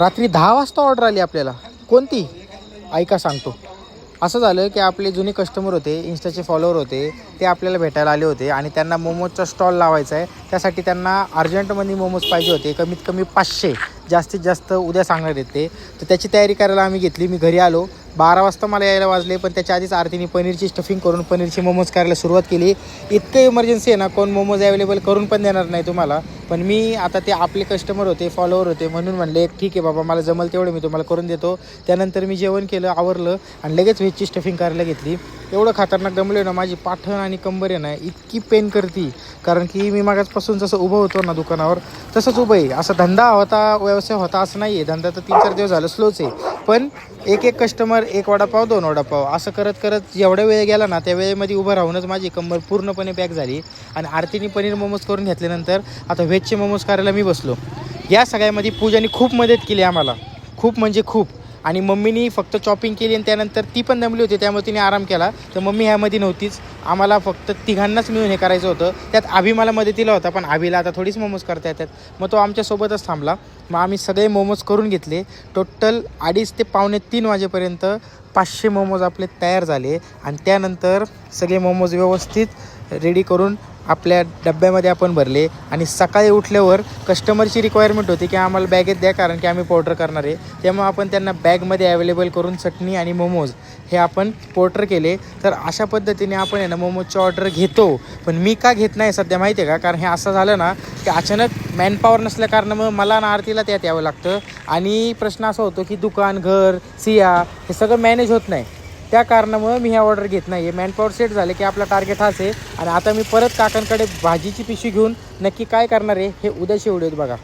रात्री 10 वाजता ऑर्डर आली आपल्याला. कोणती? ऐका सांगतो. असं झालं की आपले जुने कस्टमर होते, इन्स्टाचे फॉलोअर होते, ते आपल्याला भेटायला आले होते आणि त्यांना मोमोजचा स्टॉल लावायचा आहे. त्यासाठी त्यांना अर्जंटमध्ये मोमोज पाहिजे होते, कमीत कमी 500, जास्तीत जास्त उद्या सांगणार आहेत ते. तर त्याची तयारी करायला आम्ही घेतली. मी घरी आलो 12 वाजता मला यायला वाजले, पण त्याच्या आधीच आरतीने पनीरची स्टफिंग करून पनीरची मोमोज करायला सुरुवात केली. इतकं इमर्जन्सी आहे ना, कोण मोमोज अवेलेबल करून पण देणार नाही तुम्हाला. पण मी आता ते आपले कस्टमर होते, फॉलोअर होते, म्हणून म्हणले ठीक आहे बाबा, मला जमल तेवढं मी तुम्हाला करून देतो. त्यानंतर मी जेवण केलं, आवरलं आणि लगेच व्हेजची स्टफिंग करायला घेतली. एवढं खतरनाक दमलो ना, माझी पाठण आणि कंबर आहे ना इतकी पेन करती, कारण की मी मागासपासून जसं उभं होतो ना दुकानावर तसंच उभं आहे. असा धंदा होता, व्यवसाय होता असं नाही आहे. धंदा तर 3-4 दिवस झालं स्लोच आहे. पण एक कस्टमर, 1 वडापाव, 2 वडापाव असं करत करत जेवढा वेळ गेला ना, त्या वेळेमध्ये उभं राहूनच माझी कंबर पूर्णपणे पॅक झाली. आणि आरतीने पनीर मोमोज करून घेतल्यानंतर आता व्हेजचे मोमोज करायला मी बसलो. या सगळ्यामध्ये पूजाने खूप मदत केली आम्हाला, खूप म्हणजे खूप. आणि मम्मीनी फक्त चॉपिंग केली आणि त्यानंतर ती पण दमली होती, त्यामुळे तिने आराम केला. तर मम्मी ह्यामध्ये नव्हतीच. आम्हाला फक्त तिघांनाच मिळून हे करायचं होतं. त्यात अभि मला मदतीला होता, पण अभिला आता थोडीच मोमोज करता येतात, मग तो आमच्यासोबतच थांबला. मग आम्ही सगळे मोमोज करून घेतले. टोटल 2:30 ते 2:45 वाजेपर्यंत 500 मोमोज आपले तयार झाले. आणि त्यानंतर सगळे मोमोज व्यवस्थित रेडी करून आपल्या डब्यामध्ये आपण भरले. आणि सकाळी उठल्यावर कस्टमरची रिक्वायरमेंट होती की आम्हाला बॅगेत द्या, कारण की आम्ही पोर्टर करणार आहे. त्यामुळे आपण त्यांना बॅगमध्ये अवेलेबल करून चटणी आणि मोमोज हे आपण पोर्टर केले. तर अशा पद्धतीने आपण आहे ना मोमोजची ऑर्डर घेतो. पण मी का घेत नाही सध्या माहिती आहे का, कारण हे असं झालं ना की अचानक मॅनपॉवर नसल्या कारणामुळे मला ना आरतीला त्यात यावं लागतं. आणि प्रश्न असा होतो की दुकान, घर, सिया हे सगळं मॅनेज होत नाही. त्या कारणामुळे मी हे ऑर्डर घेत नाही आहे. मॅनपॉवर सेट झाले की आपला टार्गेट हाच आहे. आणि आता मी परत काकांकडे भाजीची पिशवी घेऊन नक्की काय करणार आहे हे उद्याचे व्हिडिओत बघा.